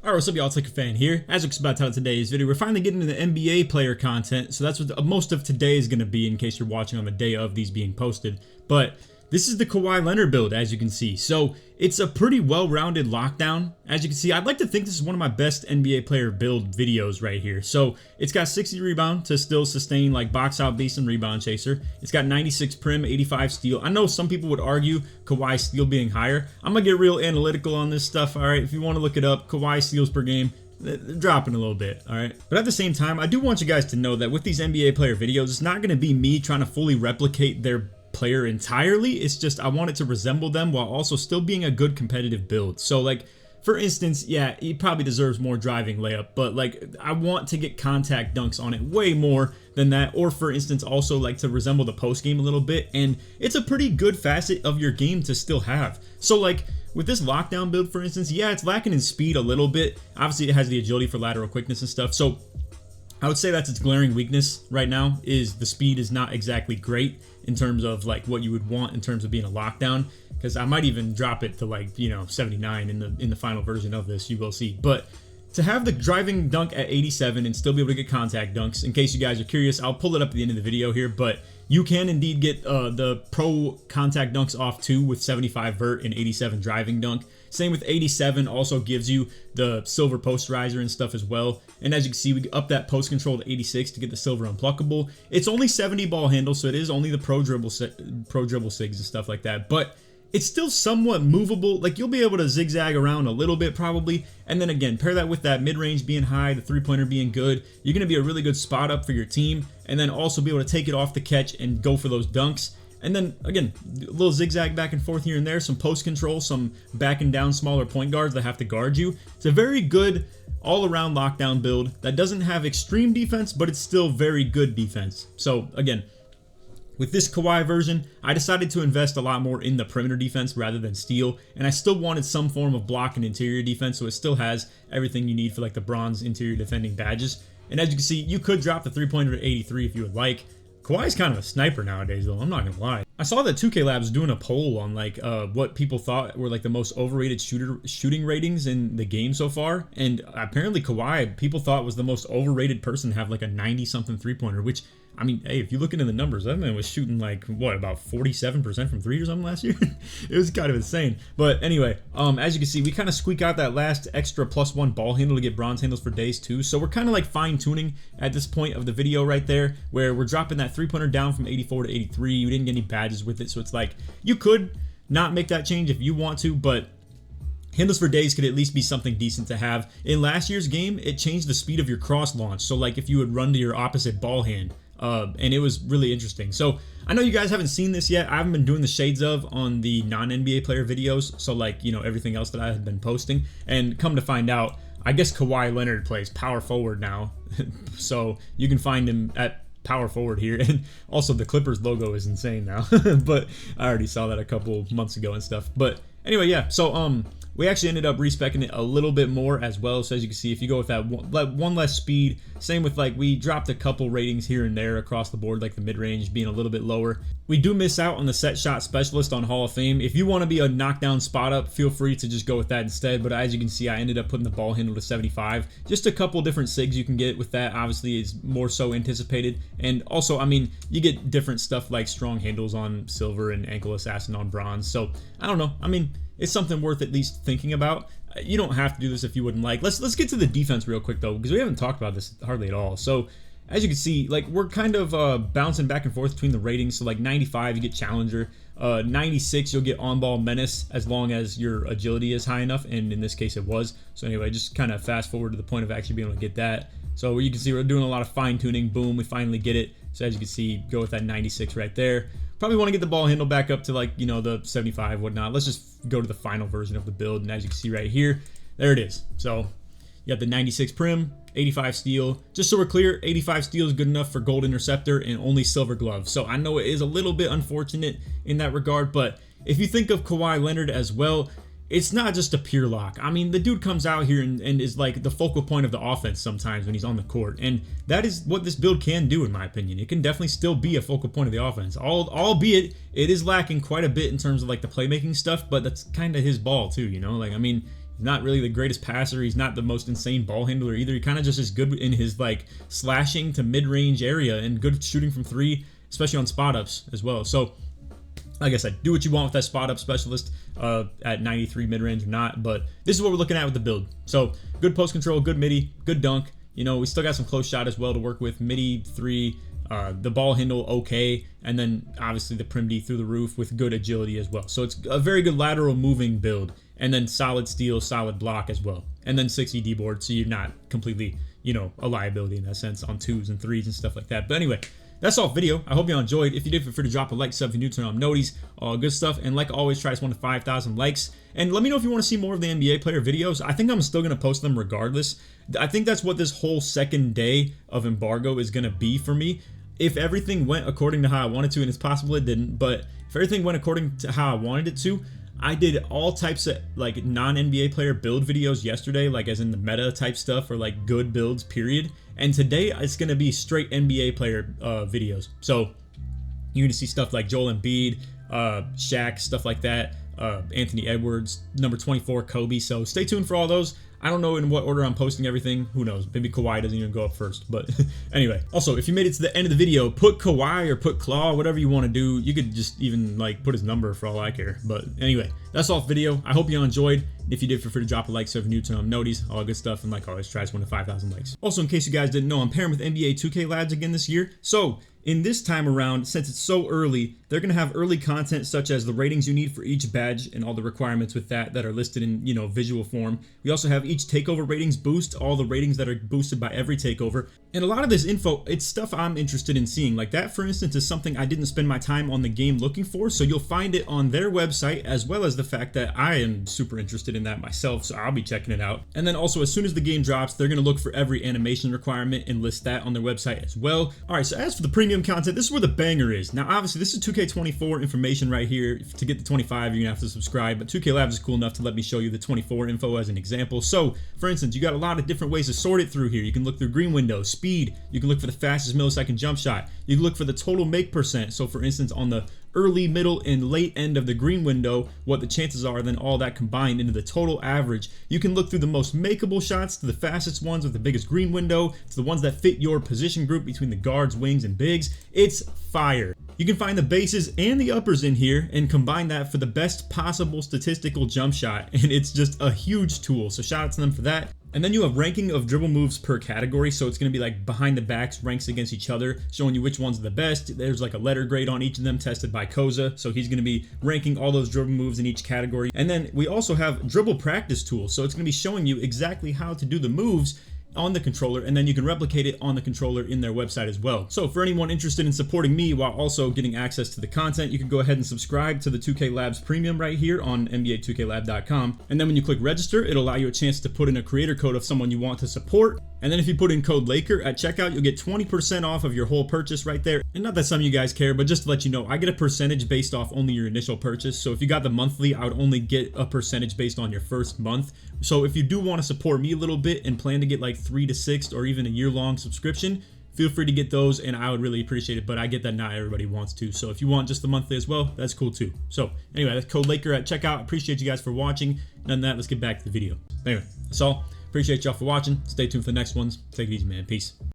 Alright, what's up y'all, it's LakerFan here. As I was about to tell today's video, we're finally getting into the NBA player content, so that's what most of today is going to be in case you're watching on the day of these being posted. But this is the Kawhi Leonard build, as you can see. So it's a pretty well-rounded lockdown. As you can see, I'd like to think this is one of my best NBA player build videos right here. So it's got 60 rebound to still sustain like box out beast and rebound chaser. It's got 96 prim, 85 steal. I know some people would argue Kawhi steal being higher. I'm gonna get real analytical on this stuff. All right, if you want to look it up, Kawhi steals per game, they're dropping a little bit, all right? But at the same time, I do want you guys to know that with these NBA player videos, it's not going to be me trying to fully replicate their player entirely. It's just I want it to resemble them while also still being a good competitive build. So like, for instance, yeah, he probably deserves more driving layup, but like I want to get contact dunks on it way more than that, or for instance also like to resemble the post game a little bit, and it's a pretty good facet of your game to still have. So like with this lockdown build, for instance, yeah, it's lacking in speed a little bit. Obviously it has the agility for lateral quickness and stuff, so I would say that's its glaring weakness right now, is the speed is not exactly great in terms of like what you would want in terms of being a lockdown, because I might even drop it to like, you know, 79 in the final version of this, you will see. But to have the driving dunk at 87 and still be able to get contact dunks, in case you guys are curious, I'll pull it up at the end of the video here, but you can indeed get the pro contact dunks off too with 75 vert and 87 driving dunk. Same with 87, also gives you the silver posterizer and stuff as well. And as you can see, we up that post control to 86 to get the silver unpluckable. It's only 70 ball handle, so it is only the pro dribble sigs and stuff like that. But it's still somewhat movable. Like you'll be able to zigzag around a little bit probably. And then again, pair that with that mid-range being high, the three-pointer being good. You're going to be a really good spot up for your team. And then also be able to take it off the catch and go for those dunks. And then again, a little zigzag back and forth here and there, some post control, some back and down smaller point guards that have to guard you. It's a very good all-around lockdown build that doesn't have extreme defense, but it's still very good defense. So again, with this Kawhi version, I decided to invest a lot more in the perimeter defense rather than steal, and I still wanted some form of block and interior defense, so it still has everything you need for like the bronze interior defending badges. And as you can see, you could drop the three-pointer to 83 if you would like. Kawhi's kind of a sniper nowadays though, I'm not gonna lie. I saw that 2K Labs doing a poll on like what people thought were like the most overrated shooting ratings in the game so far, and apparently Kawhi, people thought was the most overrated person to have like a 90-something three-pointer, which, I mean, hey, if you look into the numbers, that man was shooting like, what, about 47% from three or something last year? It was kind of insane. But anyway, as you can see, we kind of squeak out that last extra +1 ball handle to get bronze handles for days too. So we're kind of like fine-tuning at this point of the video right there, where we're dropping that three-pointer down from 84 to 83. We didn't get any badges with it, so it's like, you could not make that change if you want to, but handles for days could at least be something decent to have. In last year's game, it changed the speed of your cross launch. So like if you would run to your opposite ball hand, and it was really interesting. So I know you guys haven't seen this yet. I haven't been doing the shades of on the non-NBA player videos, so like, you know, everything else that I have been posting. And come to find out, I guess Kawhi Leonard plays power forward now. So you can find him at power forward here, and also the Clippers logo is insane now. But I already saw that a couple months ago and stuff. But anyway, yeah, so we actually ended up respecing it a little bit more as well. So as you can see, if you go with that one less speed, same with like, we dropped a couple ratings here and there across the board, like the mid-range being a little bit lower. We do miss out on the set shot specialist on Hall of Fame. If you want to be a knockdown spot up, feel free to just go with that instead. But as you can see, I ended up putting the ball handle to 75. Just a couple different sigs you can get with that. Obviously, is more so anticipated. And also, I mean, you get different stuff like strong handles on silver and ankle assassin on bronze. So I don't know. I mean, it's something worth at least thinking about. You don't have to do this if you wouldn't like. Let's get to the defense real quick though, because we haven't talked about this hardly at all. So as you can see, like we're kind of bouncing back and forth between the ratings. So like 95, you get challenger. 96, you'll get on-ball menace as long as your agility is high enough, and in this case it was. So anyway, just kind of fast forward to the point of actually being able to get that. So you can see we're doing a lot of fine-tuning. Boom, we finally get it. So as you can see, go with that 96 right there. Probably want to get the ball handle back up to like, you know, the 75, whatnot. Let's just go to the final version of the build, and as you can see right here, there it is. So you got the 96 prim, 85 steal. Just so we're clear, 85 steal is good enough for gold interceptor and only silver glove. So I know it is a little bit unfortunate in that regard, but if you think of Kawhi Leonard as well, it's not just a pure lock. I mean, the dude comes out here and is like the focal point of the offense sometimes when he's on the court. And that is what this build can do, in my opinion. It can definitely still be a focal point of the offense. Albeit, it is lacking quite a bit in terms of like the playmaking stuff, but that's kind of his ball too, you know? Like, I mean, not really the greatest passer. He's not the most insane ball handler either. He kind of just is good in his like slashing to mid-range area and good shooting from three, especially on spot ups as well. So like I said, do what you want with that spot up specialist at 93 mid-range or not, but this is what we're looking at with the build. So good post control, good midi, good dunk. You know, we still got some close shot as well to work with. Midi 3, the ball handle okay, and then obviously the prim D through the roof with good agility as well. So it's a very good lateral moving build, and then solid steal, solid block as well, and then 60 D board, so you're not completely, you know, a liability in that sense on 2s and 3s and stuff like that. But anyway, that's all video. I hope you all enjoyed. If you did, feel free to drop a like, sub if you're new, turn on noties, all good stuff. And like always, try to one to 5,000 likes. And let me know if you want to see more of the NBA player videos. I think I'm still going to post them regardless. I think that's what this whole second day of embargo is going to be for me. If everything went according to how I wanted to, and it's possible it didn't, but if everything went according to how I wanted it to, I did all types of like non-NBA player build videos yesterday, like as in the meta type stuff or like good builds, period. And today it's going to be straight NBA player videos. So you're going to see stuff like Joel Embiid, Shaq, stuff like that, Anthony Edwards, number 24, Kobe. So stay tuned for all those. I don't know in what order I'm posting everything. Who knows? Maybe Kawhi doesn't even go up first. But anyway, also, if you made it to the end of the video, put Kawhi or put Claw, whatever you want to do. You could just even like put his number for all I care. But anyway, that's all for the video. I hope you all enjoyed. If you did, feel free to drop a like, so if you're new, turn on noties, all good stuff. And like always, try to win to 5,000 likes. Also, in case you guys didn't know, I'm pairing with NBA 2K Labs again this year. So in this time around, since it's so early, they're going to have early content such as the ratings you need for each badge and all the requirements with that are listed in, you know, visual form. We also have each takeover ratings boost, all the ratings that are boosted by every takeover. And a lot of this info, it's stuff I'm interested in seeing. Like that, for instance, is something I didn't spend my time on the game looking for. So you'll find it on their website, as well as the fact that I am super interested in that myself. So I'll be checking it out. And then also, as soon as the game drops, they're going to look for every animation requirement and list that on their website as well. All right, so as for the premium content, this is where the banger is. Now, obviously, this is 2K24 information right here. To get the 25, you're going to have to subscribe. But 2K Labs is cool enough to let me show you the 24 info as an example. So, for instance, you got a lot of different ways to sort it through here. You can look through green window, speed. You can look for the fastest millisecond jump shot. You can look for the total make percent. So, for instance, on the early, middle, and late end of the green window, what the chances are, then all that combined into the total average. You can look through the most makeable shots to the fastest ones with the biggest green window, to the ones that fit your position group between the guards, wings, and bigs. It's fire. You can find the bases and the uppers in here and combine that for the best possible statistical jump shot, and it's just a huge tool. So shout out to them for that. And then you have ranking of dribble moves per category. So it's going to be like behind the backs ranks against each other, showing you which ones are the best. There's like a letter grade on each of them tested by Koza. So he's going to be ranking all those dribble moves in each category. And then we also have dribble practice tools. So it's going to be showing you exactly how to do the moves on the controller, and then you can replicate it on the controller in their website as well. So for anyone interested in supporting me while also getting access to the content, you can go ahead and subscribe to the 2K Labs Premium right here on NBA2KLab.com. And then when you click register, it'll allow you a chance to put in a creator code of someone you want to support. And then if you put in code Laker at checkout, you'll get 20% off of your whole purchase right there. And not that some of you guys care, but just to let you know, I get a percentage based off only your initial purchase. So if you got the monthly, I would only get a percentage based on your first month. So if you do want to support me a little bit and plan to get like 3 to 6 or even a year-long subscription, feel free to get those and I would really appreciate it. But I get that not everybody wants to. So if you want just the monthly as well, that's cool too. So anyway, that's code Laker at checkout. Appreciate you guys for watching. None of that, let's get back to the video. Anyway, that's all. Appreciate y'all for watching. Stay tuned for the next ones. Take it easy, man. Peace.